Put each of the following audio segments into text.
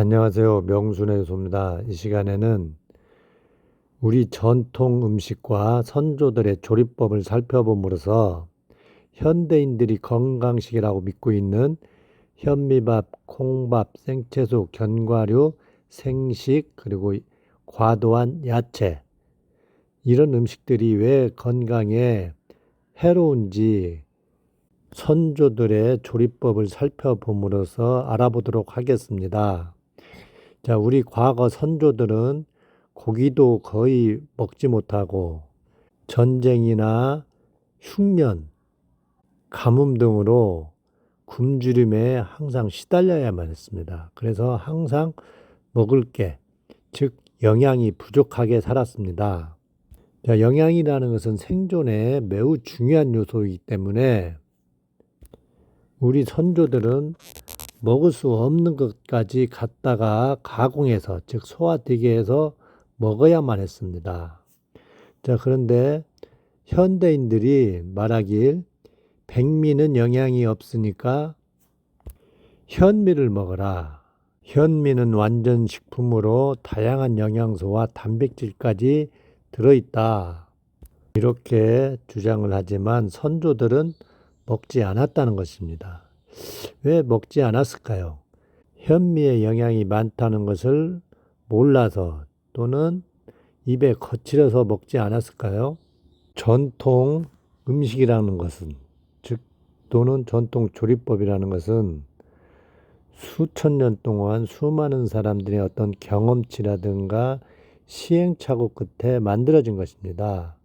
안녕하세요. 명순의 소입니다. 이 시간에는 우리 전통 음식과 선조들의 조리법을 살펴봄으로써 현대인들이 건강식이라고 믿고 있는 현미밥, 콩밥, 생채소, 견과류, 생식, 그리고 과도한 야채, 이런 음식들이 왜 건강에 해로운지 선조들의 조리법을 살펴봄으로써 알아보도록 하겠습니다. 자, 우리 과거 선조들은 고기도 거의 먹지 못하고 전쟁이나 흉년, 가뭄 등으로 굶주림에 항상 시달려야만 했습니다. 그래서 항상 먹을 게, 즉 영양이 부족하게 살았습니다. 자, 영양이라는 것은 생존에 매우 중요한 요소이기 때문에 우리 선조들은 먹을 수 없는 것까지 갖다가 가공해서, 즉 소화되게 해서 먹어야만 했습니다. 자, 그런데 현대인들이 말하길 백미는 영양이 없으니까 현미를 먹어라. 현미는 완전 식품으로 다양한 영양소와 단백질까지 들어있다. 이렇게 주장을 하지만 선조들은 먹지 않았다는 것입니다. 왜 먹지 않았을까요? 현미에 영양이 많다는 것을 몰라서 또는 입에 거칠어서 먹지 않았을까요? 전통 음식이라는 것은, 즉 또는 전통 조리법이라는 것은 수천 년 동안 수많은 사람들의 어떤 경험치라든가 시행착오 끝에 만들어진 것입니다.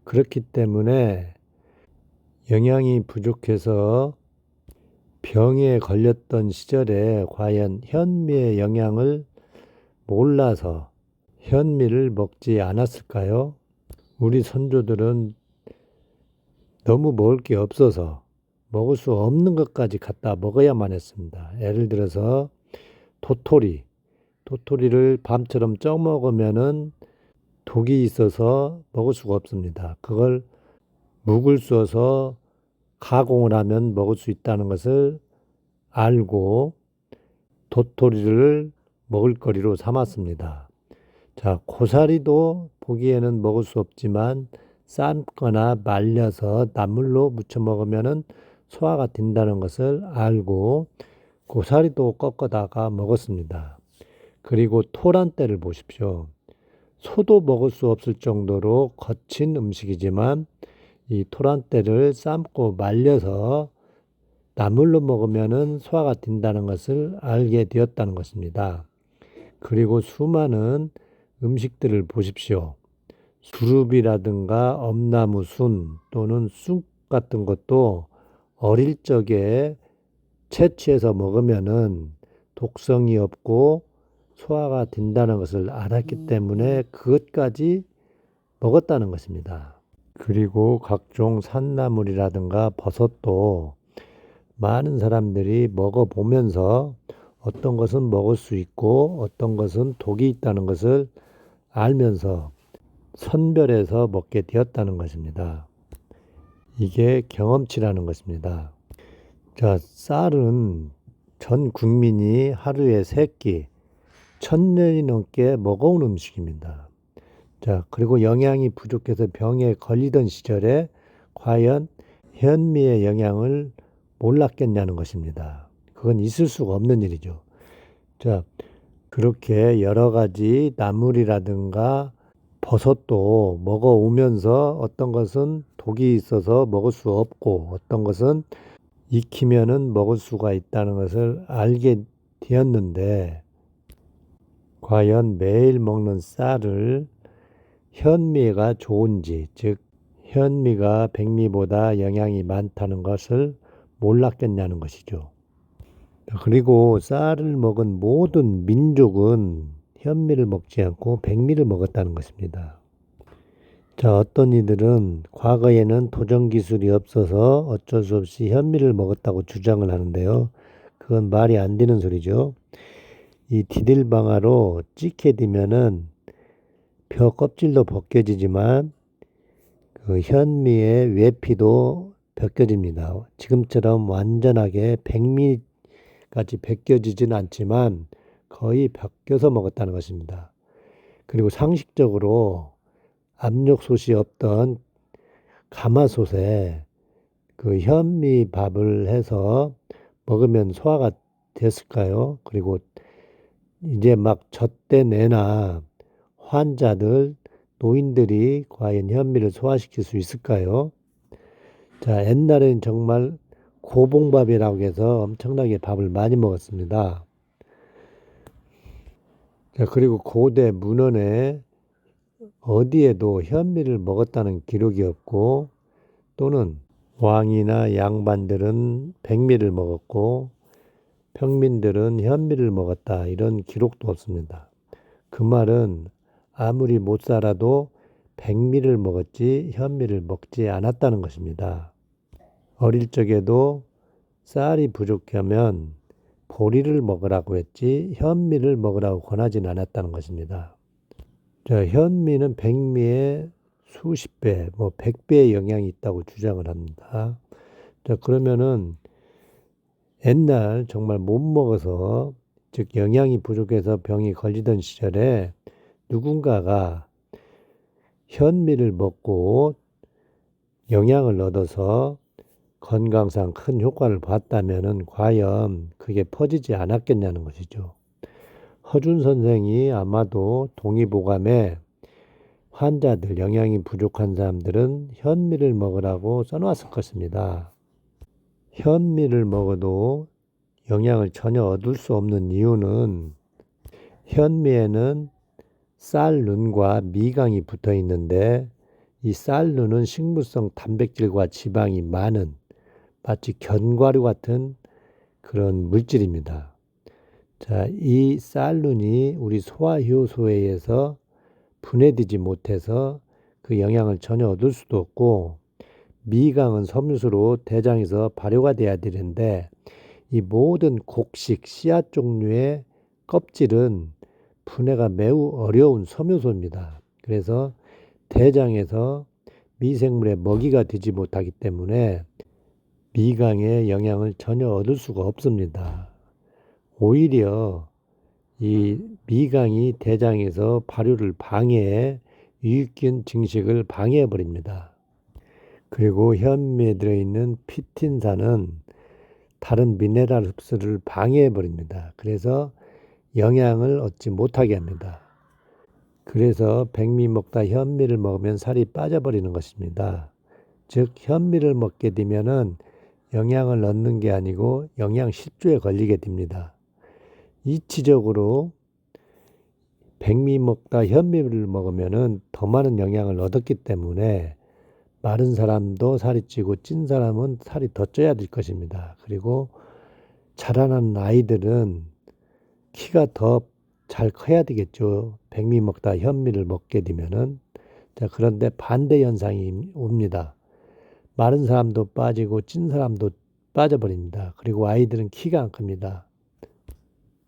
그렇기 때문에 영양이 부족해서 병에 걸렸던 시절에 과연 현미의 영양을 몰라서 현미를 먹지 않았을까요? 우리 선조들은 너무 먹을 게 없어서 먹을 수 없는 것까지 갖다 먹어야만 했습니다. 예를 들어서 도토리를 밤처럼 쪄 먹으면은 독이 있어서 먹을 수가 없습니다. 그걸 묵을 써서 가공을 하면 먹을 수 있다는 것을 알고 도토리를 먹을거리로 삼았습니다. 자, 고사리도 보기에는 먹을 수 없지만 삶거나 말려서 나물로 무쳐 먹으면 소화가 된다는 것을 알고 고사리도 꺾어다가 먹었습니다. 그리고 토란대를 보십시오. 소도 먹을 수 없을 정도로 거친 음식이지만 이 토란대를 삶고 말려서 나물로 먹으면 소화가 된다는 것을 알게 되었다는 것입니다. 그리고 수많은 음식들을 보십시오. 두릅이라든가 엄나무 순 또는 쑥 같은 것도 어릴 적에 채취해서 먹으면은 독성이 없고 소화가 된다는 것을 알았기 때문에 그것까지 먹었다는 것입니다. 그리고 각종 산나물이라든가 버섯도 많은 사람들이 먹어보면서 어떤 것은 먹을 수 있고 어떤 것은 독이 있다는 것을 알면서 선별해서 먹게 되었다는 것입니다. 이게 경험치라는 것입니다. 자, 쌀은 전 국민이 하루에 3끼, 1000년이 넘게 먹어온 음식입니다. 자, 그리고 영양이 부족해서 병에 걸리던 시절에 과연 현미의 영양을 몰랐겠냐는 것입니다. 그건 있을 수가 없는 일이죠. 자, 그렇게 여러 가지 나물이라든가 버섯도 먹어오면서 어떤 것은 독이 있어서 먹을 수 없고 어떤 것은 익히면은 먹을 수가 있다는 것을 알게 되었는데 과연 매일 먹는 쌀을 현미가 좋은지, 즉 현미가 백미보다 영양이 많다는 것을 몰랐겠냐는 것이죠. 그리고 쌀을 먹은 모든 민족은 현미를 먹지 않고 백미를 먹었다는 것입니다. 자, 어떤 이들은 과거에는 도전 기술이 없어서 어쩔 수 없이 현미를 먹었다고 주장을 하는데요. 그건 말이 안 되는 소리죠. 이 디딜방아로 찍게 되면은 벼 껍질도 벗겨지지만 그 현미의 외피도 벗겨집니다. 지금처럼 완전하게 백미까지 벗겨지진 않지만 거의 벗겨서 먹었다는 것입니다. 그리고 상식적으로 압력솥이 없던 가마솥에 그 현미밥을 해서 먹으면 소화가 됐을까요? 그리고 이제 막 젖대 내나 환자들, 노인들이 과연 현미를 소화시킬 수 있을까요? 자, 옛날엔 정말 고봉밥이라고 해서 엄청나게 밥을 많이 먹었습니다. 자, 그리고 고대 문헌에 어디에도 현미를 먹었다는 기록이 없고, 또는 왕이나 양반들은 백미를 먹었고 평민들은 현미를 먹었다, 이런 기록도 없습니다. 그 말은 아무리 못 살아도 백미를 먹었지 현미를 먹지 않았다는 것입니다. 어릴 적에도 쌀이 부족하면 보리를 먹으라고 했지 현미를 먹으라고 권하지는 않았다는 것입니다. 자, 현미는 백미의 수십 배, 뭐 100배의 영향이 있다고 주장을 합니다. 자, 그러면은 옛날 정말 못 먹어서, 즉 영양이 부족해서 병이 걸리던 시절에 누군가가 현미를 먹고 영양을 얻어서 건강상 큰 효과를 봤다면은 과연 그게 퍼지지 않았겠냐는 것이죠. 허준 선생이 아마도 동의보감에 환자들, 영양이 부족한 사람들은 현미를 먹으라고 써놨을 것입니다. 현미를 먹어도 영양을 전혀 얻을 수 없는 이유는 현미에는 쌀눈과 미강이 붙어 있는데, 이 쌀눈은 식물성 단백질과 지방이 많은 마치 견과류 같은 그런 물질입니다. 자, 이 쌀눈이 우리 소화효소에 의해서 분해되지 못해서 그 영양을 전혀 얻을 수도 없고, 미강은 섬유수로 대장에서 발효가 돼야 되는데 이 모든 곡식, 씨앗 종류의 껍질은 분해가 매우 어려운 섬유소입니다. 그래서 대장에서 미생물의 먹이가 되지 못하기 때문에 미강의 영양을 전혀 얻을 수가 없습니다. 오히려 이 미강이 대장에서 발효를 방해해 유익균 증식을 방해해 버립니다. 그리고 현미에 들어있는 피틴산은 다른 미네랄 흡수를 방해해 버립니다. 그래서 영양을 얻지 못하게 합니다. 그래서 백미 먹다 현미를 먹으면 살이 빠져버리는 것입니다. 즉 현미를 먹게 되면은 영양을 얻는 게 아니고 영양 실조에 걸리게 됩니다. 이치적으로 백미 먹다 현미를 먹으면은 더 많은 영양을 얻었기 때문에 마른 사람도 살이 찌고 찐 사람은 살이 더 쪄야 될 것입니다. 그리고 자라나는 아이들은 키가 더 잘 커야 되겠죠. 백미 먹다 현미를 먹게 되면은. 자, 그런데 반대 현상이 옵니다. 마른 사람도 빠지고 찐 사람도 빠져버립니다. 그리고 아이들은 키가 안 큽니다.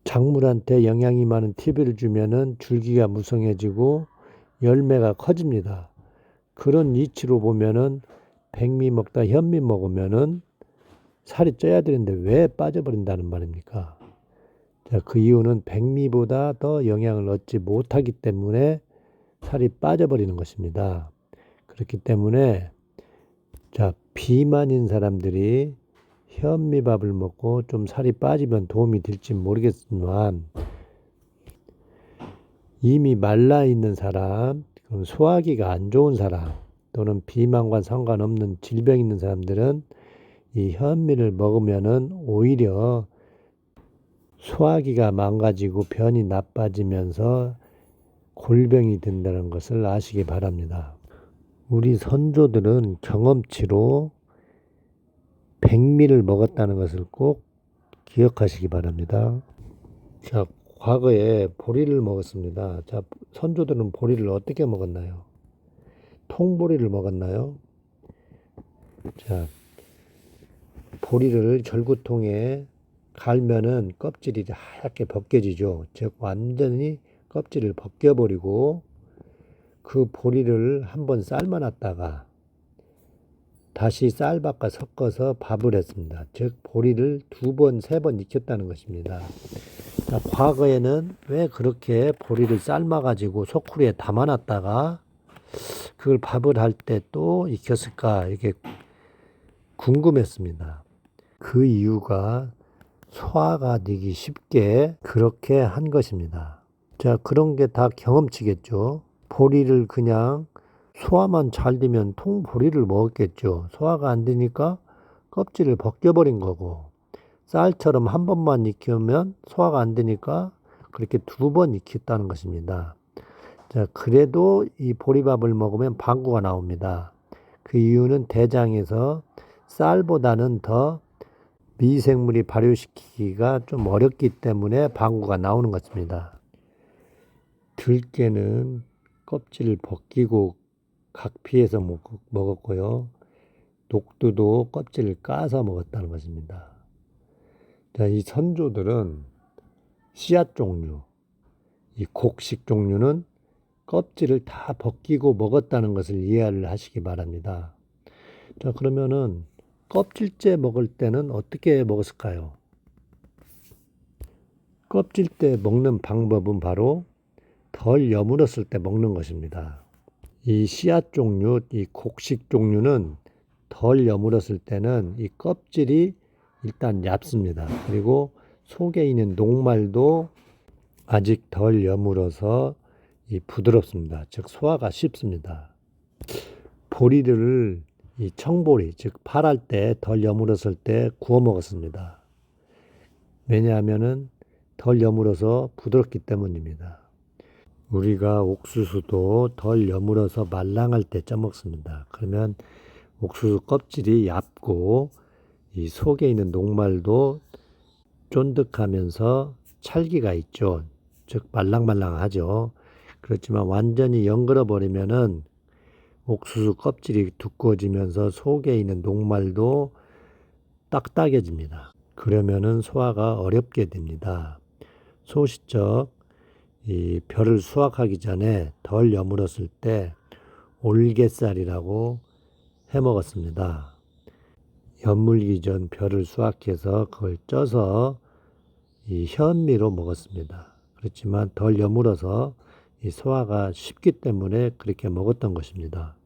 작물한테 영양이 많은 TV를 주면은 줄기가 무성해지고 열매가 커집니다. 그런 이치로 보면은 백미 먹다 현미 먹으면은 살이 쪄야 되는데 왜 빠져버린다는 말입니까? 자, 그 이유는 백미보다 더 영양을 얻지 못하기 때문에 살이 빠져버리는 것입니다. 그렇기 때문에 자, 비만인 사람들이 현미밥을 먹고 좀 살이 빠지면 도움이 될지 모르겠지만, 이미 말라 있는 사람, 소화기가 안 좋은 사람, 또는 비만과 상관없는 질병 있는 사람들은 이 현미를 먹으면은 오히려 소화기가 망가지고 변이 나빠지면서 골병이 된다는 것을 아시기 바랍니다. 우리 선조들은 경험치로 백미를 먹었다는 것을 꼭 기억하시기 바랍니다. 자, 과거에 보리를 먹었습니다. 자, 선조들은 보리를 어떻게 먹었나요? 통보리를 먹었나요? 자, 보리를 절구통에 갈면은 껍질이 하얗게 벗겨지죠. 즉 완전히 껍질을 벗겨버리고 그 보리를 한번 삶아놨다가 다시 쌀밥과 섞어서 밥을 했습니다. 즉 보리를 2번, 3번 익혔다는 것입니다. 자, 과거에는 왜 그렇게 보리를 삶아가지고 소쿠리에 담아놨다가 그걸 밥을 할 때 또 익혔을까 이렇게 궁금했습니다. 그 이유가 소화가 되기 쉽게 그렇게 한 것입니다. 자, 그런 게 다 경험치겠죠. 보리를 그냥 소화만 잘 되면 통보리를 먹었겠죠. 소화가 안 되니까 껍질을 벗겨버린 거고, 쌀처럼 한 번만 익히면 소화가 안 되니까 그렇게 2번 익혔다는 것입니다. 자, 그래도 이 보리밥을 먹으면 방구가 나옵니다. 그 이유는 대장에서 쌀보다는 더 미생물이 발효시키기가 좀 어렵기 때문에 방구가 나오는 것입니다. 들깨는 껍질을 벗기고 각피해서 먹었고요. 녹두도 껍질을 까서 먹었다는 것입니다. 자, 이 선조들은 씨앗 종류, 이 곡식 종류는 껍질을 다 벗기고 먹었다는 것을 이해를 하시기 바랍니다. 자, 그러면은 껍질째 먹을 때는 어떻게 먹었을까요? 껍질째 먹는 방법은 바로 덜 여물었을 때 먹는 것입니다. 이 씨앗 종류, 이 곡식 종류는 덜 여물었을 때는 이 껍질이 일단 얇습니다. 그리고 속에 있는 녹말도 아직 덜 여물어서 이 부드럽습니다. 즉 소화가 쉽습니다. 보리를 이 청보리, 즉 팔할 때 덜 여물었을 때 구워 먹었습니다. 왜냐하면은 덜 여물어서 부드럽기 때문입니다. 우리가 옥수수도 덜 여물어서 말랑할 때 쪄먹습니다. 그러면 옥수수 껍질이 얇고 이 속에 있는 녹말도 쫀득하면서 찰기가 있죠. 즉 말랑말랑하죠. 그렇지만 완전히 연그러 버리면은 옥수수 껍질이 두꺼워지면서 속에 있는 녹말도 딱딱해집니다. 그러면은 소화가 어렵게 됩니다. 소시적 이 벼를 수확하기 전에 덜 여물었을 때 올개쌀이라고 해 먹었습니다. 여물기 전 벼를 수확해서 그걸 쪄서 이 현미로 먹었습니다. 그렇지만 덜 여물어서 이 소화가 쉽기 때문에 그렇게 먹었던 것입니다.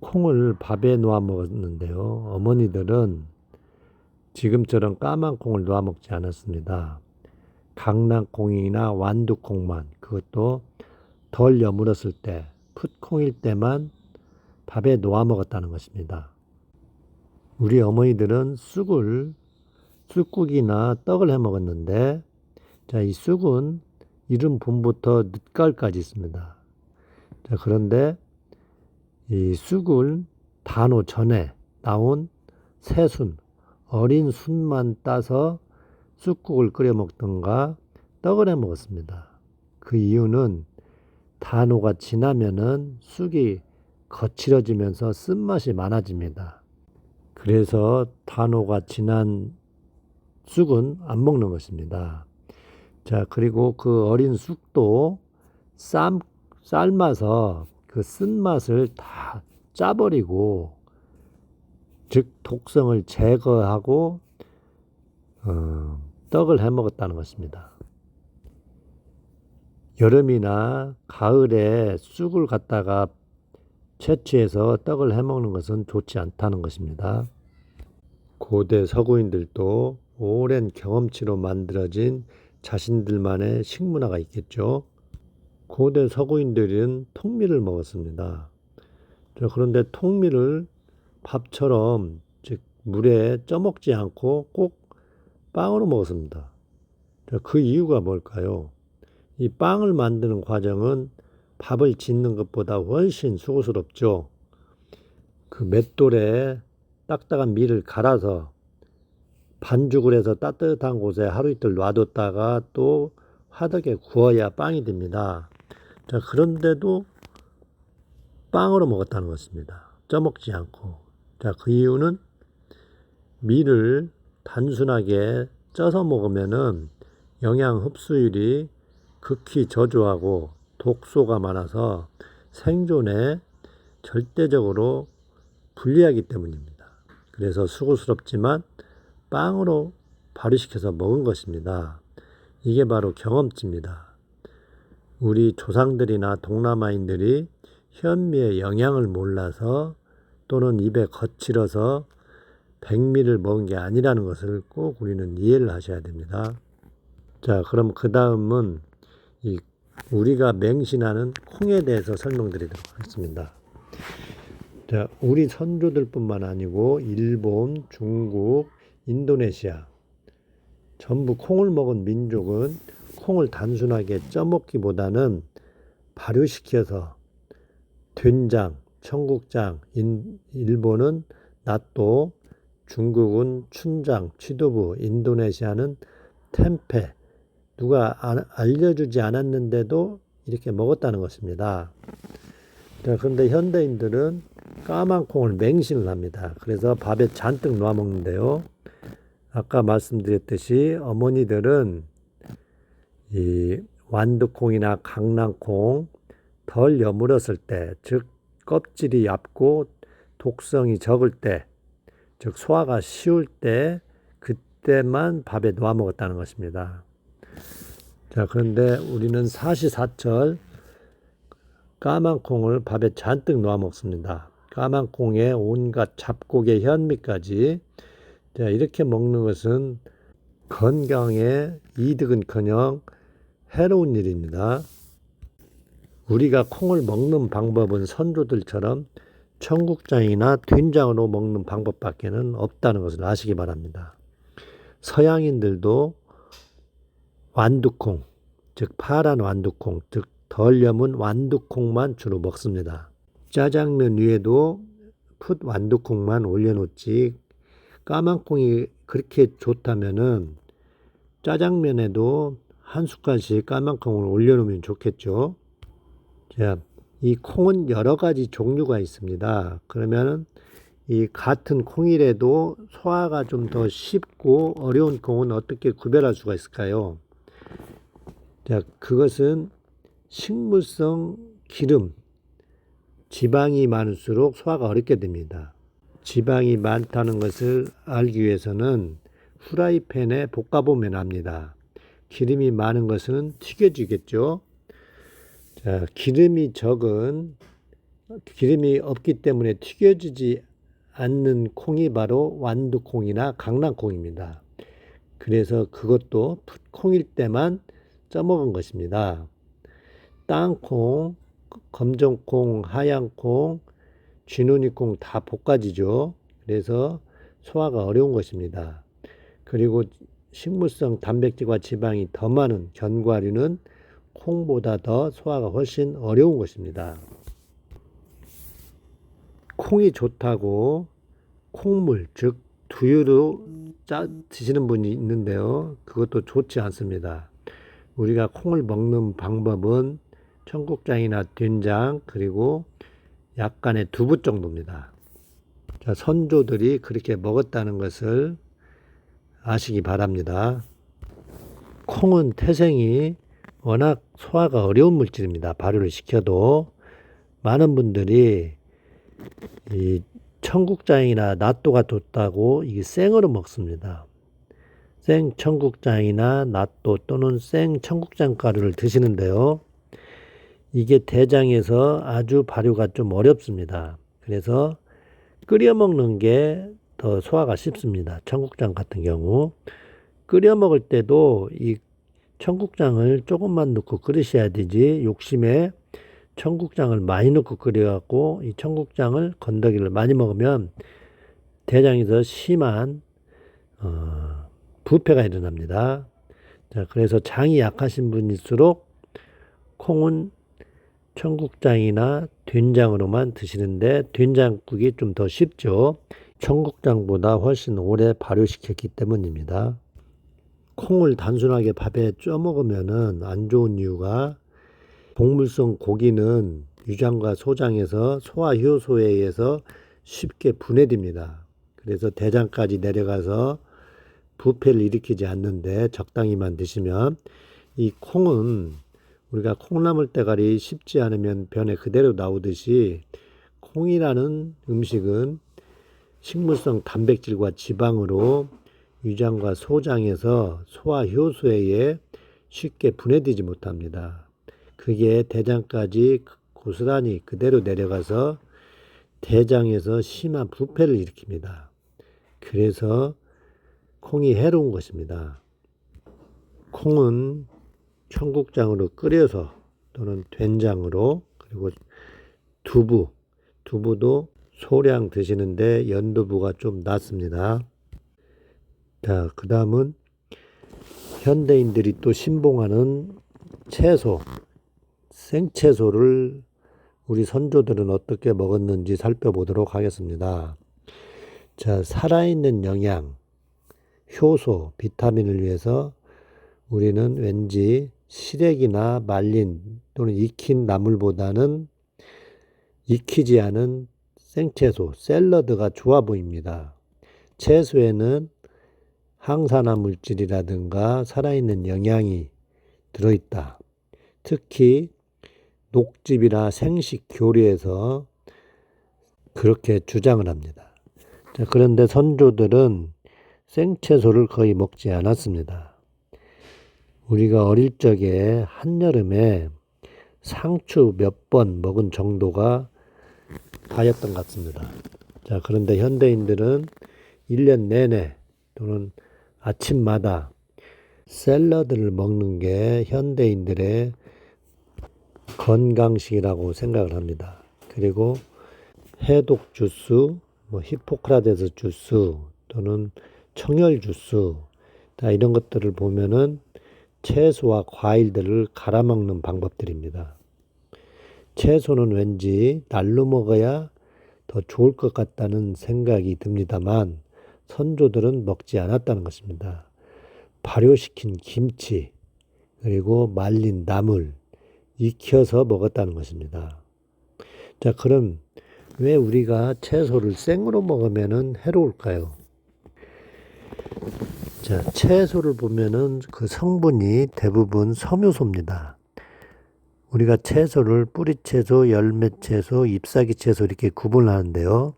콩을 밥에 놓아 먹었는데요. 어머니들은 지금처럼 까만 콩을 놓아 먹지 않았습니다. 강낭콩이나 완두콩만, 그것도 덜 여물었을 때, 풋콩일 때만 밥에 놓아 먹었다는 것입니다. 우리 어머니들은 쑥국이나 떡을 해 먹었는데, 자, 이 쑥은 이른 봄부터 늦가을까지 있습니다. 자, 그런데 이 쑥을 단오 전에 나온 새순, 어린 순만 따서 쑥국을 끓여 먹던가 떡을 해 먹었습니다. 그 이유는 단오가 지나면은 쑥이 거칠어지면서 쓴맛이 많아집니다. 그래서 단오가 지난 쑥은 안 먹는 것입니다. 자, 그리고 그 어린 쑥도 삶아서 그 쓴맛을 다 짜버리고, 즉 독성을 제거하고 떡을 해 먹었다는 것입니다. 여름이나 가을에 쑥을 갖다가 채취해서 떡을 해 먹는 것은 좋지 않다는 것입니다. 고대 서구인들도 오랜 경험치로 만들어진 자신들만의 식문화가 있겠죠. 고대 서구인들은 통밀을 먹었습니다. 그런데 통밀을 밥처럼, 즉 물에 쪄먹지 않고 꼭 빵으로 먹었습니다. 그 이유가 뭘까요? 이 빵을 만드는 과정은 밥을 짓는 것보다 훨씬 수고스럽죠. 그 맷돌에 딱딱한 밀을 갈아서 반죽을 해서 따뜻한 곳에 하루 이틀 놔뒀다가 또 화덕에 구워야 빵이 됩니다. 자, 그런데도 빵으로 먹었다는 것입니다. 쪄먹지 않고. 자, 그 이유는 밀을 단순하게 쪄서 먹으면은 영양 흡수율이 극히 저조하고 독소가 많아서 생존에 절대적으로 불리하기 때문입니다. 그래서 수고스럽지만 빵으로 발효시켜서 먹은 것입니다. 이게 바로 경험치입니다. 우리 조상들이나 동남아인들이 현미의 영양을 몰라서 또는 입에 거칠어서 백미를 먹은 게 아니라는 것을 꼭 우리는 이해를 하셔야 됩니다. 자, 그럼 그 다음은 우리가 맹신하는 콩에 대해서 설명드리도록 하겠습니다. 자, 우리 선조들뿐만 아니고 일본, 중국, 인도네시아 전부 콩을 먹은 민족은 콩을 단순하게 쪄먹기보다는 발효시켜서 된장, 청국장, 일본은 나또, 중국은 춘장, 취두부, 인도네시아는 템페, 누가 알려주지 않았는데도 이렇게 먹었다는 것입니다. 자, 그런데 현대인들은 까만 콩을 맹신을 합니다. 그래서 밥에 잔뜩 놓아 먹는데요. 아까 말씀드렸듯이 어머니들은 이 완두콩이나 강낭콩 덜 여물었을 때, 즉 껍질이 얇고 독성이 적을 때, 즉 소화가 쉬울 때, 그때만 밥에 놓아 먹었다는 것입니다. 자, 그런데 우리는 사시사철 까만 콩을 밥에 잔뜩 놓아 먹습니다. 까만 콩에 온갖 잡곡의 현미까지. 자, 이렇게 먹는 것은 건강에 이득은커녕 해로운 일입니다. 우리가 콩을 먹는 방법은 선조들처럼 청국장이나 된장으로 먹는 방법밖에는 없다는 것을 아시기 바랍니다. 서양인들도 완두콩, 즉 파란 완두콩, 즉 덜 여문 완두콩만 주로 먹습니다. 짜장면 위에도 풋 완두콩만 올려놓지 까만 콩이 그렇게 좋다면은 짜장면에도 한 숟갈씩 까만 콩을 올려놓으면 좋겠죠. 자, 이 콩은 여러 가지 종류가 있습니다. 그러면 이 같은 콩이라도 소화가 좀 더 쉽고 어려운 콩은 어떻게 구별할 수가 있을까요? 자, 그것은 식물성 기름, 지방이 많을수록 소화가 어렵게 됩니다. 지방이 많다는 것을 알기 위해서는 후라이팬에 볶아보면 압니다. 기름이 많은 것은 튀겨지겠죠. 자, 기름이 없기 때문에 튀겨지지 않는 콩이 바로 완두콩이나 강낭콩입니다. 그래서 그것도 풋콩일 때만 쪄먹은 것입니다. 땅콩, 검정콩, 하얀콩, 쥐눈이콩 다 볶아지죠. 그래서 소화가 어려운 것입니다. 그리고 식물성 단백질과 지방이 더 많은 견과류는 콩보다 더 소화가 훨씬 어려운 것입니다. 콩이 좋다고 콩물, 즉 두유로 드시는 분이 있는데요. 그것도 좋지 않습니다. 우리가 콩을 먹는 방법은 청국장이나 된장 그리고 약간의 두부 정도입니다. 자, 선조들이 그렇게 먹었다는 것을 아시기 바랍니다. 콩은 태생이 워낙 소화가 어려운 물질입니다. 발효를 시켜도 많은 분들이 이 청국장이나 낫또가 좋다고 이 생으로 먹습니다. 생 청국장이나 낫또 또는 생 청국장 가루를 드시는데요. 이게 대장에서 아주 발효가 좀 어렵습니다. 그래서 끓여 먹는 게 더 소화가 쉽습니다. 청국장 같은 경우 끓여 먹을 때도 이 청국장을 조금만 넣고 끓이셔야 되지 욕심에 청국장을 많이 넣고 끓여갖고 이 청국장을 건더기를 많이 먹으면 대장에서 심한 부패가 일어납니다. 자, 그래서 장이 약하신 분일수록 콩은 청국장이나 된장으로만 드시는데 된장국이 좀 더 쉽죠. 청국장보다 훨씬 오래 발효시켰기 때문입니다. 콩을 단순하게 밥에 쪄 먹으면은 안 좋은 이유가 곡물성 고기는 유장과 소장에서 소화 효소에 의해서 쉽게 분해됩니다. 그래서 대장까지 내려가서 부패를 일으키지 않는데 적당히만 드시면, 이 콩은 우리가 콩나물 대가리 씹지 않으면 변에 그대로 나오듯이 콩이라는 음식은 식물성 단백질과 지방으로 위장과 소장에서 소화 효소에 의해 쉽게 분해되지 못합니다. 그게 대장까지 고스란히 그대로 내려가서 대장에서 심한 부패를 일으킵니다. 그래서 콩이 해로운 것입니다. 콩은 청국장으로 끓여서 또는 된장으로, 그리고 두부도 소량 드시는데 연두부가 좀 낫습니다. 자, 그 다음은 현대인들이 또 신봉하는 채소, 생채소를 우리 선조들은 어떻게 먹었는지 살펴보도록 하겠습니다. 자, 살아있는 영양, 효소, 비타민을 위해서 우리는 왠지 시래기나 말린 또는 익힌 나물보다는 익히지 않은 생채소, 샐러드가 좋아 보입니다. 채소에는 항산화 물질이라든가 살아있는 영양이 들어있다. 특히 녹즙이나 생식 교리에서 그렇게 주장을 합니다. 자, 그런데 선조들은 생채소를 거의 먹지 않았습니다. 우리가 어릴 적에 한여름에 상추 몇 번 먹은 정도가 다였던 것 같습니다. 자, 그런데 현대인들은 1년 내내 또는 아침마다 샐러드를 먹는 게 현대인들의 건강식이라고 생각을 합니다. 그리고 해독 주스, 히포크라테스 주스 또는 청열 주스, 이런 것들을 보면은 채소와 과일들을 갈아 먹는 방법들입니다. 채소는 왠지 날로 먹어야 더 좋을 것 같다는 생각이 듭니다만 선조들은 먹지 않았다는 것입니다. 발효시킨 김치, 그리고 말린 나물, 익혀서 먹었다는 것입니다. 자, 그럼 왜 우리가 채소를 생으로 먹으면 해로울까요? 자, 채소를 보면은 그 성분이 대부분 섬유소입니다. 우리가 채소를 뿌리채소, 열매채소, 잎사귀채소 이렇게 구분하는데요.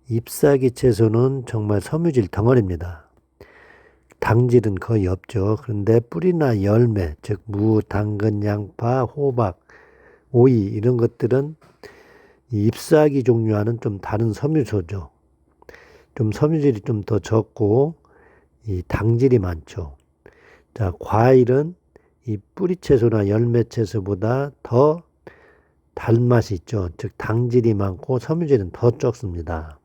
잎사귀채소는 정말 섬유질 덩어리입니다. 당질은 거의 없죠. 그런데 뿌리나 열매, 즉 무, 당근, 양파, 호박, 오이 이런 것들은 이 잎사귀 종류와는 좀 다른 섬유소죠. 좀 섬유질이 좀 더 적고 이 당질이 많죠. 자, 과일은 이 뿌리채소나 열매채소보다 더 단맛이 있죠. 즉 당질이 많고 섬유질은 더 적습니다.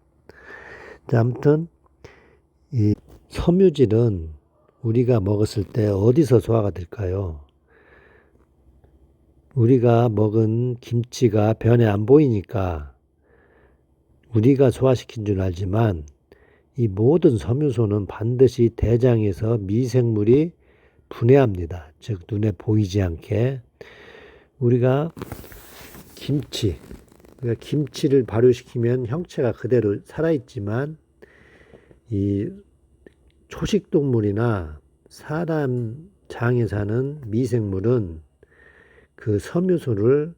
자, 아무튼 이 섬유질은 우리가 먹었을 때 어디서 소화가 될까요? 우리가 먹은 김치가 변에 안 보이니까 우리가 소화시킨 줄 알지만 이 모든 섬유소는 반드시 대장에서 미생물이 분해합니다. 즉 눈에 보이지 않게. 우리가 김치를 발효시키면 형체가 그대로 살아있지만 이 초식동물이나 사람 장에 사는 미생물은 그 섬유소를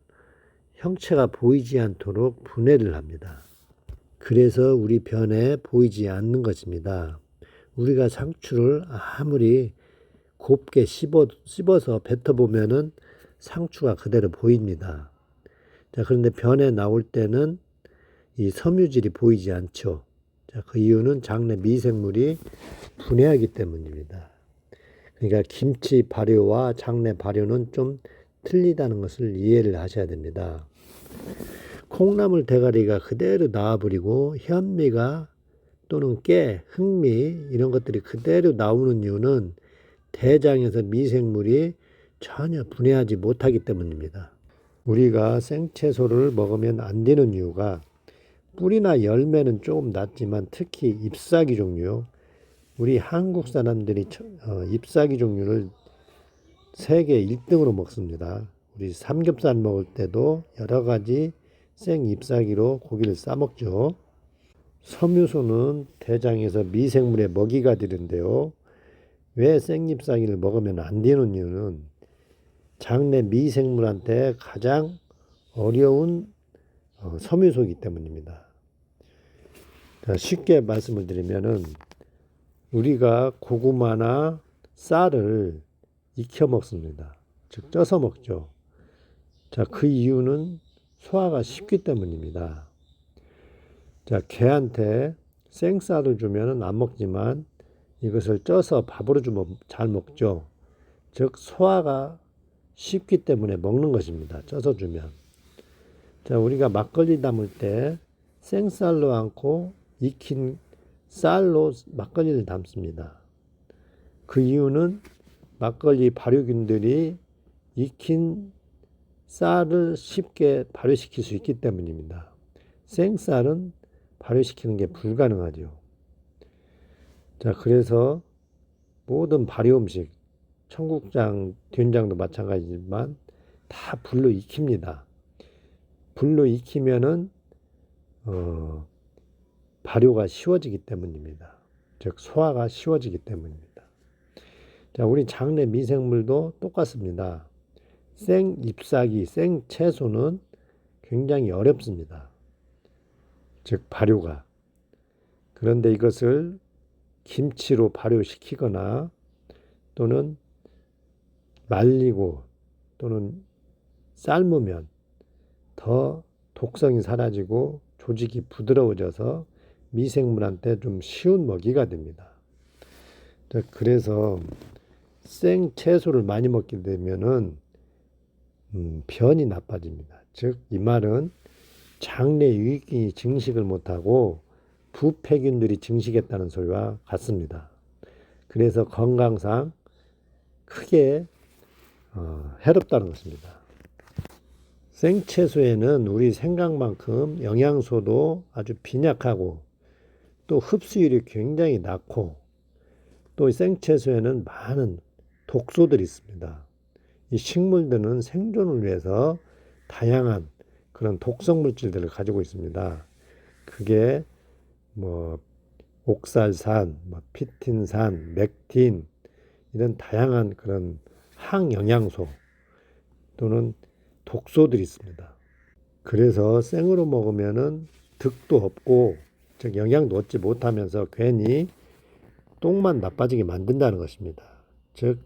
형체가 보이지 않도록 분해를 합니다. 그래서 우리 변에 보이지 않는 것입니다. 우리가 상추를 아무리 곱게 씹어서 뱉어보면은 상추가 그대로 보입니다. 자, 그런데 변에 나올 때는 이 섬유질이 보이지 않죠. 자, 그 이유는 장내 미생물이 분해하기 때문입니다. 그러니까 김치 발효와 장내 발효는 좀 틀리다는 것을 이해를 하셔야 됩니다. 콩나물 대가리가 그대로 나와버리고 현미가 또는 깨, 흑미 이런 것들이 그대로 나오는 이유는 대장에서 미생물이 전혀 분해하지 못하기 때문입니다. 우리가 생채소를 먹으면 안 되는 이유가 뿌리나 열매는 조금 낫지만 특히 잎사귀 종류, 우리 한국 사람들이 잎사귀 종류를 세계 1등으로 먹습니다. 우리 삼겹살 먹을 때도 여러 가지 생 잎사귀로 고기를 싸 먹죠. 섬유소는 대장에서 미생물의 먹이가 되는데요. 왜 생잎사귀를 먹으면 안 되는 이유는 장내 미생물한테 가장 어려운 섬유소이기 때문입니다. 자, 쉽게 말씀을 드리면은 우리가 고구마나 쌀을 익혀 먹습니다. 즉 쪄서 먹죠. 자, 그 이유는 소화가 쉽기 때문입니다. 자, 개한테 생쌀을 주면은 안 먹지만 이것을 쪄서 밥으로 주면 잘 먹죠. 즉 소화가 쉽기 때문에 먹는 것입니다. 쪄서 주면. 자, 우리가 막걸리 담을 때 생쌀로 않고 익힌 쌀로 막걸리를 담습니다. 그 이유는 막걸리 발효균들이 익힌 쌀을 쉽게 발효시킬 수 있기 때문입니다. 생쌀은 발효시키는 게 불가능하죠. 자, 그래서 모든 발효 음식, 청국장, 된장도 마찬가지지만 다 불로 익힙니다. 불로 익히면은 발효가 쉬워지기 때문입니다. 즉 소화가 쉬워지기 때문입니다. 자, 우리 장내 미생물도 똑같습니다. 생 잎사귀, 생 채소는 굉장히 어렵습니다. 즉 발효가. 그런데 이것을 김치로 발효시키거나 또는 말리고 또는 삶으면 더 독성이 사라지고 조직이 부드러워져서 미생물한테 좀 쉬운 먹이가 됩니다. 그래서 생 채소를 많이 먹게 되면은 변이 나빠집니다. 즉 이 말은 장내 유익균이 증식을 못하고 부패균들이 증식했다는 소리와 같습니다. 그래서 건강상 크게 해롭다는 것입니다. 생채소에는 우리 생각만큼 영양소도 아주 빈약하고 또 흡수율이 굉장히 낮고 또 생채소에는 많은 독소들이 있습니다. 이 식물들은 생존을 위해서 다양한 그런 독성 물질들을 가지고 있습니다. 그게 옥살산, 피틴산, 렉틴 이런 다양한 그런 항영양소 또는 독소들이 있습니다. 그래서 생으로 먹으면은 득도 없고 즉 영양도 얻지 못하면서 괜히 똥만 나빠지게 만든다는 것입니다. 즉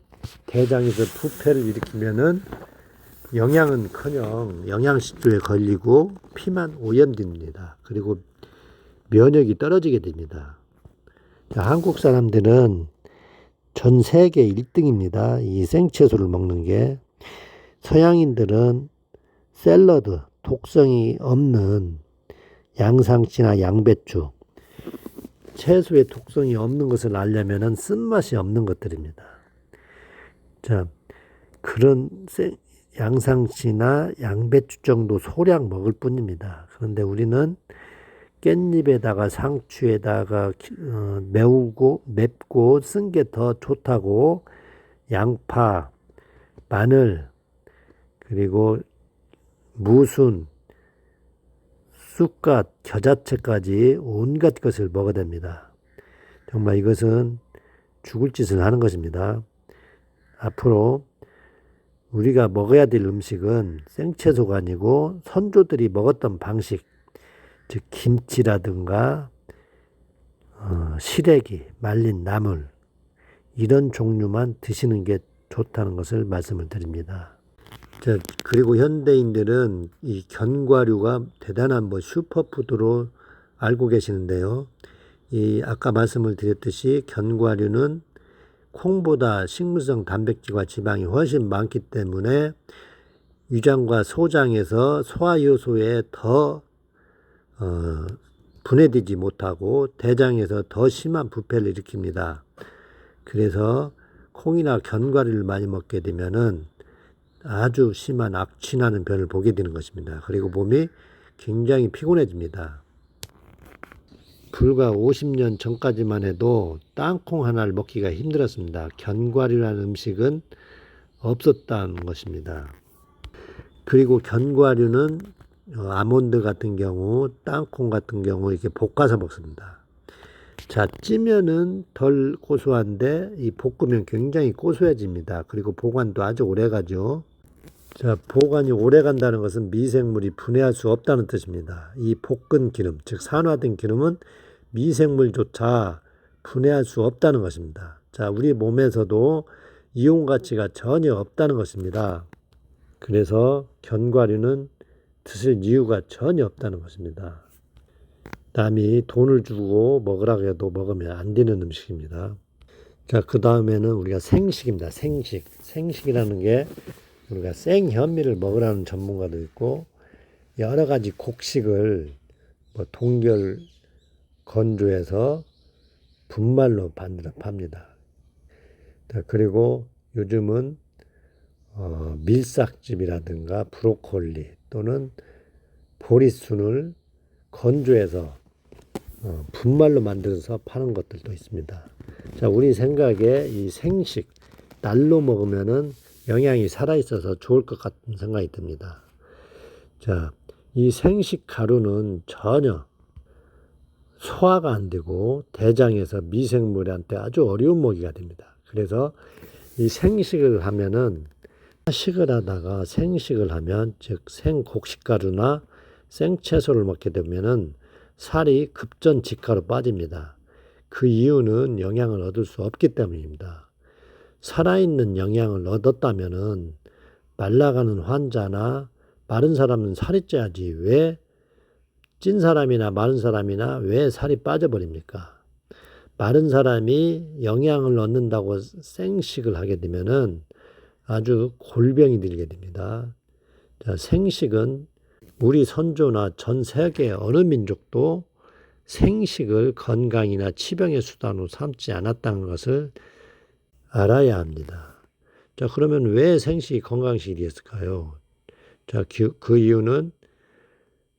대장에서 부패를 일으키면은 영양은커녕 영양실조에 걸리고 피만 오염됩니다. 그리고 면역이 떨어지게 됩니다. 자, 한국 사람들은 전 세계 1등입니다. 이 생채소를 먹는 게. 서양인들은 샐러드, 독성이 없는 양상추나 양배추, 채소에 독성이 없는 것을 알려면 쓴맛이 없는 것들입니다. 자, 그런 양상추나 양배추 정도 소량 먹을 뿐입니다. 그런데 우리는 깻잎에다가 상추에다가 맵고 쓴 게 더 좋다고 양파, 마늘, 그리고 무순, 쑥갓, 겨자채까지 온갖 것을 먹어야 됩니다. 정말 이것은 죽을 짓을 하는 것입니다. 앞으로 우리가 먹어야 될 음식은 생채소가 아니고 선조들이 먹었던 방식, 즉 김치라든가 시래기, 말린 나물 이런 종류만 드시는 게 좋다는 것을 말씀을 드립니다. 자, 그리고 현대인들은 이 견과류가 대단한 슈퍼푸드로 알고 계시는데요. 이 아까 말씀을 드렸듯이 견과류는 콩보다 식물성 단백질과 지방이 훨씬 많기 때문에 위장과 소장에서 소화효소에 더 분해되지 못하고 대장에서 더 심한 부패를 일으킵니다. 그래서 콩이나 견과류를 많이 먹게 되면은 아주 심한 악취나는 변을 보게 되는 것입니다. 그리고 몸이 굉장히 피곤해집니다. 불과 50년 전까지만 해도 땅콩 하나를 먹기가 힘들었습니다. 견과류라는 음식은 없었다는 것입니다. 그리고 견과류는 아몬드 같은 경우, 땅콩 같은 경우 이렇게 볶아서 먹습니다. 자, 찌면은 덜 고소한데 이 볶으면 굉장히 고소해집니다. 그리고 보관도 아주 오래 가죠. 자, 보관이 오래 간다는 것은 미생물이 분해할 수 없다는 뜻입니다. 이 볶은 기름, 즉 산화된 기름은 미생물조차 분해할 수 없다는 것입니다. 자, 우리 몸에서도 이온 가치가 전혀 없다는 것입니다. 그래서 견과류는 드실 이유가 전혀 없다는 것입니다. 남이 돈을 주고 먹으라고 해도 먹으면 안 되는 음식입니다. 자, 그 다음에는 우리가 생식입니다. 생식. 생식이라는 게 우리가 생현미를 먹으라는 전문가도 있고 여러 가지 곡식을 동결 건조해서 분말로 팝니다. 자, 그리고 요즘은 밀싹즙이라든가 브로콜리 또는 보리순을 건조해서 분말로 만들어서 파는 것들도 있습니다. 자, 우리 생각에 이 생식, 날로 먹으면은 영양이 살아있어서 좋을 것 같은 생각이 듭니다. 자, 이 생식 가루는 전혀 소화가 안 되고 대장에서 미생물한테 아주 어려운 먹이가 됩니다. 그래서 이 생식을 하면은 식을 하다가 생식을 하면 즉 생곡식가루나 생채소를 먹게 되면은 살이 급전직하로 빠집니다. 그 이유는 영양을 얻을 수 없기 때문입니다. 살아있는 영양을 얻었다면은 말라가는 환자나 마른 사람은 살이 쪄야지 왜 찐 사람이나 마른 사람이나 왜 살이 빠져버립니까? 마른 사람이 영양을 얻는다고 생식을 하게 되면은 아주 골병이 들게 됩니다. 자, 생식은 우리 선조나 전 세계 어느 민족도 생식을 건강이나 치병의 수단으로 삼지 않았다는 것을 알아야 합니다. 자, 그러면 왜 생식이 건강식이 되었을까요? 자, 그 이유는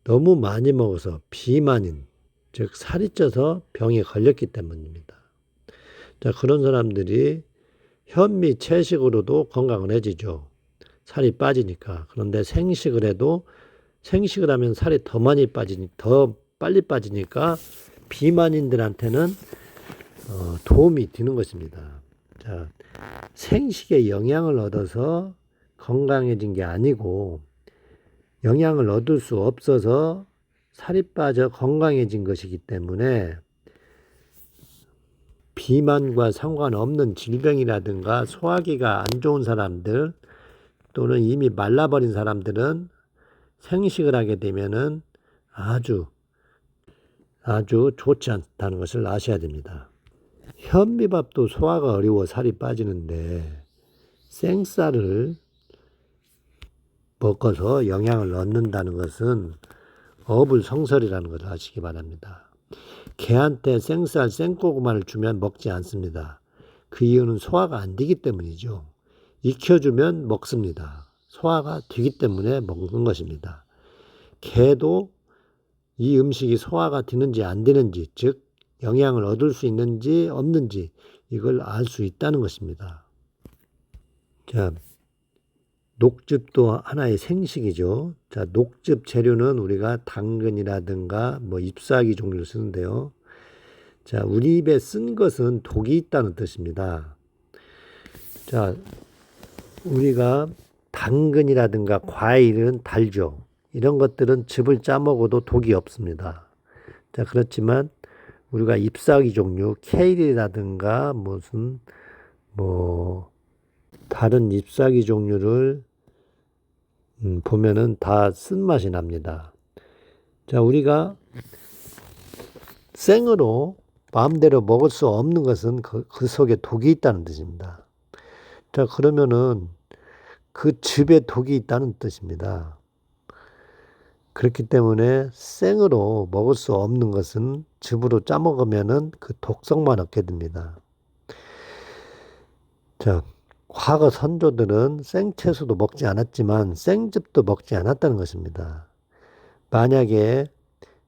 너무 많이 먹어서 비만인, 즉 살이 쪄서 병에 걸렸기 때문입니다. 자, 그런 사람들이 현미 채식으로도 건강해지죠. 살이 빠지니까. 그런데 생식을 해도 생식을 하면 살이 더 빨리 빠지니까 비만인들한테는 도움이 되는 것입니다. 자, 생식에 영양을 얻어서 건강해진 게 아니고 영양을 얻을 수 없어서 살이 빠져 건강해진 것이기 때문에 비만과 상관없는 질병이라든가 소화기가 안 좋은 사람들 또는 이미 말라버린 사람들은 생식을 하게 되면은 아주 좋지 않다는 것을 아셔야 됩니다. 현미밥도 소화가 어려워 살이 빠지는데 생쌀을 먹어서 영양을 얻는다는 것은 어불성설이라는 것을 아시기 바랍니다. 개한테 생쌀, 생고구마를 주면 먹지 않습니다. 그 이유는 소화가 안 되기 때문이죠. 익혀주면 먹습니다. 소화가 되기 때문에 먹는 것입니다. 개도 이 음식이 소화가 되는지 안 되는지, 즉 영양을 얻을 수 있는지 없는지 이걸 알 수 있다는 것입니다. 자, 녹즙도 하나의 생식이죠. 자, 녹즙 재료는 우리가 당근이라든가 잎사귀 종류를 쓰는데요. 자, 우리 입에 쓴 것은 독이 있다는 뜻입니다. 자, 우리가 당근이라든가 과일은 달죠. 이런 것들은 즙을 짜 먹어도 독이 없습니다. 자, 그렇지만 우리가 잎사귀 종류, 케일이라든가 다른 잎사귀 종류를 보면은 다 쓴맛이 납니다. 자, 우리가 생으로 마음대로 먹을 수 없는 것은 그 속에 독이 있다는 뜻입니다. 자, 그러면은 그 즙에 독이 있다는 뜻입니다. 그렇기 때문에 생으로 먹을 수 없는 것은 즙으로 짜 먹으면은 그 독성만 얻게 됩니다. 자, 과거 선조들은 생채소도 먹지 않았지만 생즙도 먹지 않았다는 것입니다. 만약에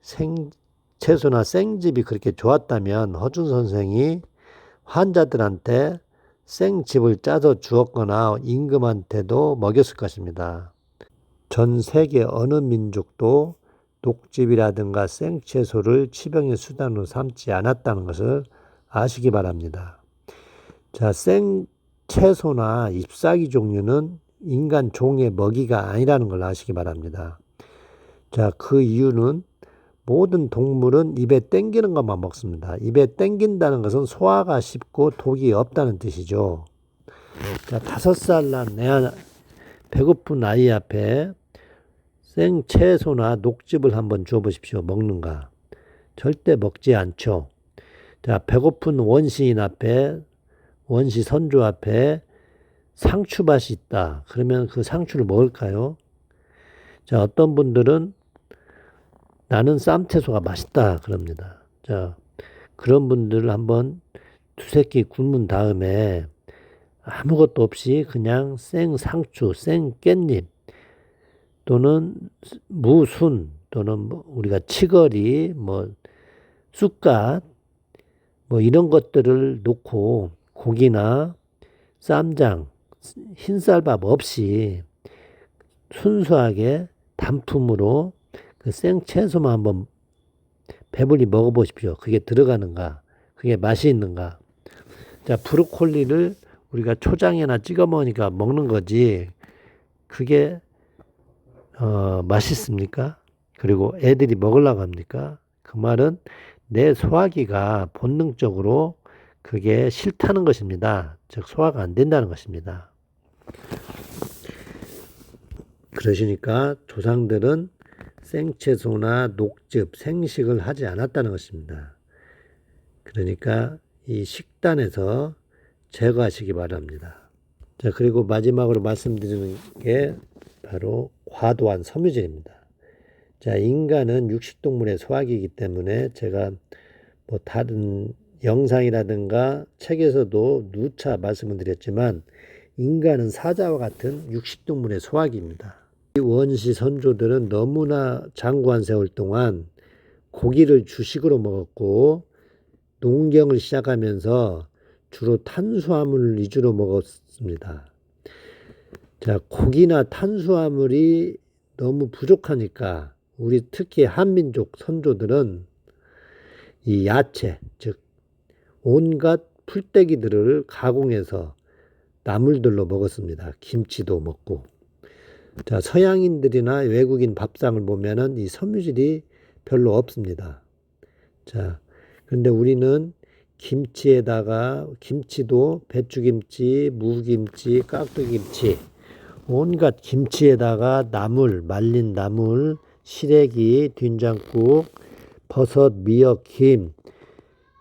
생채소나 생즙이 그렇게 좋았다면 허준 선생이 환자들한테 생즙을 짜서 주었거나 임금한테도 먹였을 것입니다. 전 세계 어느 민족도 녹즙이라든가 생채소를 치병의 수단으로 삼지 않았다는 것을 아시기 바랍니다. 자, 생채소나 잎사귀 종류는 인간 종의 먹이가 아니라는 걸 아시기 바랍니다. 자, 그 이유는 모든 동물은 입에 땡기는 것만 먹습니다. 입에 땡긴다는 것은 소화가 쉽고 독이 없다는 뜻이죠. 자, 5살 난 배고픈 아이 앞에 생채소나 녹즙을 한번 줘보십시오. 먹는가? 절대 먹지 않죠. 자, 배고픈 원시인 앞에, 원시 선조 앞에 상추밭이 있다. 그러면 그 상추를 먹을까요? 자, 어떤 분들은 나는 쌈채소가 맛있다. 그럽니다. 자, 그런 분들을 한번 두세 끼 굶은 다음에 아무것도 없이 그냥 생 상추, 생 깻잎 또는 무순 또는 뭐 우리가 치거리, 뭐 쑥갓 뭐 이런 것들을 놓고 고기나 쌈장, 흰쌀밥 없이 순수하게 단품으로 그 생채소만 한번 배불리 먹어보십시오. 그게 들어가는가? 그게 맛이 있는가? 자, 브로콜리를 우리가 초장에나 찍어 먹으니까 먹는 거지. 그게 맛있습니까? 그리고 애들이 먹으려고 합니까? 그 말은 내 소화기가 본능적으로 그게 싫다는 것입니다. 즉 소화가 안 된다는 것입니다. 그러시니까 조상들은 생채소나 녹즙, 생식을 하지 않았다는 것입니다. 그러니까 이 식단에서 제거하시기 바랍니다. 자, 그리고 마지막으로 말씀드리는 게 바로 과도한 섬유질입니다. 자, 인간은 육식동물의 소화기이기 때문에 제가 뭐 다른 영상이라든가 책에서도 누차 말씀을 드렸지만 인간은 사자와 같은 육식동물의 소화기입니다. 이 원시 선조들은 너무나 장구한 세월 동안 고기를 주식으로 먹었고 농경을 시작하면서 주로 탄수화물 위주로 먹었습니다. 자, 고기나 탄수화물이 너무 부족하니까 우리 특히 한민족 선조들은 이 야채, 즉 온갖 풀떼기들을 가공해서 나물들로 먹었습니다. 김치도 먹고. 자, 서양인들이나 외국인 밥상을 보면은 이 섬유질이 별로 없습니다. 자, 그런데 우리는 김치에다가 김치도 배추김치, 무김치, 깍두기김치 온갖 김치에다가 나물, 말린 나물, 시래기, 된장국, 버섯, 미역, 김.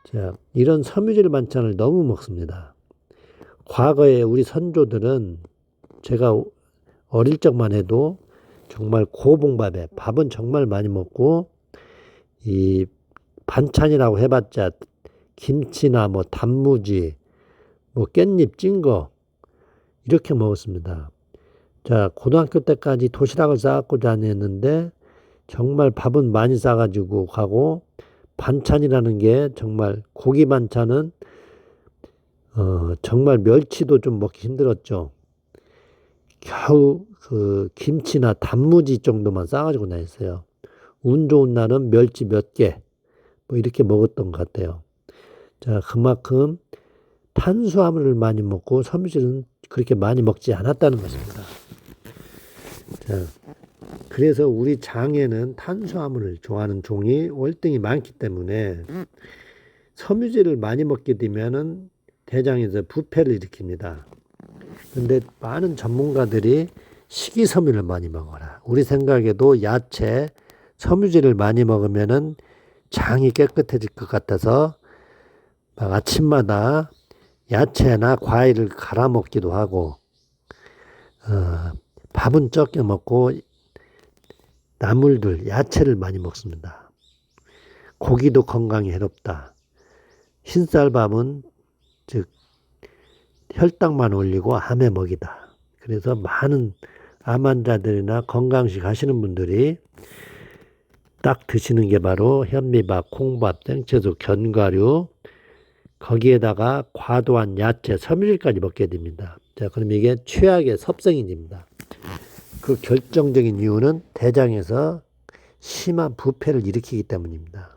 자, 이런 섬유질 반찬을 너무 먹습니다. 과거에 우리 선조들은 제가 어릴 적만 해도 정말 고봉밥에 밥은 정말 많이 먹고 이 반찬이라고 해봤자 김치나 뭐 단무지, 뭐 깻잎 찐 거 이렇게 먹었습니다. 자, 고등학교 때까지 도시락을 싸갖고 다녔는데 정말 밥은 많이 싸가지고 가고 반찬이라는 게 정말 고기 반찬은 정말 멸치도 좀 먹기 힘들었죠. 겨우 그 김치나 단무지 정도만 싸가지고 다녔어요. 운 좋은 날은 멸치 몇 개 뭐 이렇게 먹었던 것 같아요. 자, 그만큼 탄수화물을 많이 먹고 섬유질은 그렇게 많이 먹지 않았다는 것입니다. 자, 그래서 우리 장에는 탄수화물을 좋아하는 종이 월등히 많기 때문에 섬유질을 많이 먹게 되면은 대장에서 부패를 일으킵니다. 그런데 많은 전문가들이 식이섬유를 많이 먹어라. 우리 생각에도 야채, 섬유질을 많이 먹으면은 장이 깨끗해질 것 같아서 막 아침마다 야채나 과일을 갈아 먹기도 하고 밥은 적게 먹고 나물들, 야채를 많이 먹습니다. 고기도 건강에 해롭다. 흰쌀밥은 즉 혈당만 올리고 암의 먹이다. 그래서 많은 암 환자들이나 건강식 하시는 분들이 딱 드시는 게 바로 현미밥, 콩밥, 생채소, 견과류 거기에다가 과도한 야채, 섬유질까지 먹게 됩니다. 자, 그럼 이게 최악의 섭생인입니다. 그 결정적인 이유는 대장에서 심한 부패를 일으키기 때문입니다.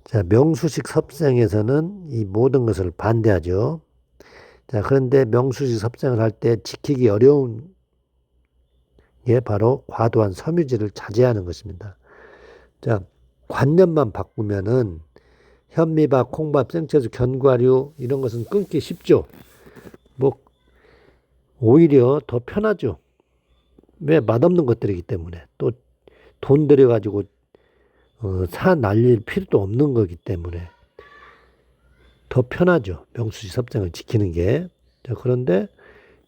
자, 명수식 섭생에서는 이 모든 것을 반대하죠. 자, 그런데 명수식 섭생을 할 때 지키기 어려운 게 바로 과도한 섬유질을 자제하는 것입니다. 자, 관념만 바꾸면은 현미밥, 콩밥, 생채소, 견과류 이런 것은 끊기 쉽죠. 뭐 오히려 더 편하죠. 왜? 맛없는 것들이기 때문에. 또 돈 들여가지고 사 날릴 필요도 없는 거기 때문에 더 편하죠. 명수지 섭정을 지키는 게. 자, 그런데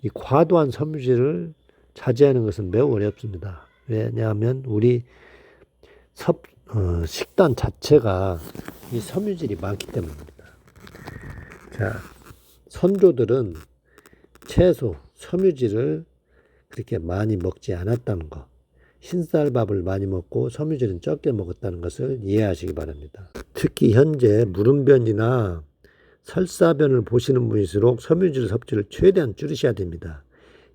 이 과도한 섬유질을 자제하는 것은 매우 어렵습니다. 왜냐하면 우리 식단 자체가 이 섬유질이 많기 때문입니다. 자, 선조들은 채소, 섬유질을 그렇게 많이 먹지 않았다는 거. 흰쌀밥을 많이 먹고 섬유질은 적게 먹었다는 것을 이해하시기 바랍니다. 특히 현재 무름변이나 설사변을 보시는 분일수록 섬유질 섭취를 최대한 줄이셔야 됩니다.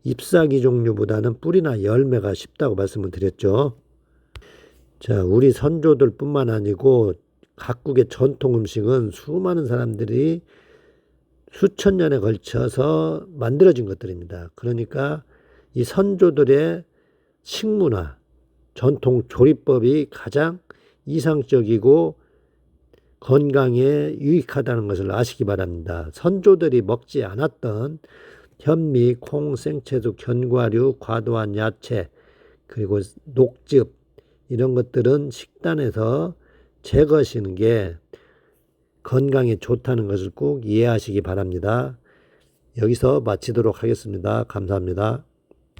잎사귀 종류보다는 뿌리나 열매가 쉽다고 말씀을 드렸죠. 자, 우리 선조들 뿐만 아니고 각국의 전통 음식은 수많은 사람들이 수천 년에 걸쳐서 만들어진 것들입니다. 그러니까 이 선조들의 식문화, 전통 조리법이 가장 이상적이고 건강에 유익하다는 것을 아시기 바랍니다. 선조들이 먹지 않았던 현미, 콩, 생채소, 견과류, 과도한 야채, 그리고 녹즙 이런 것들은 식단에서 제거하시는 게 건강에 좋다는 것을 꼭 이해하시기 바랍니다. 여기서 마치도록 하겠습니다. 감사합니다.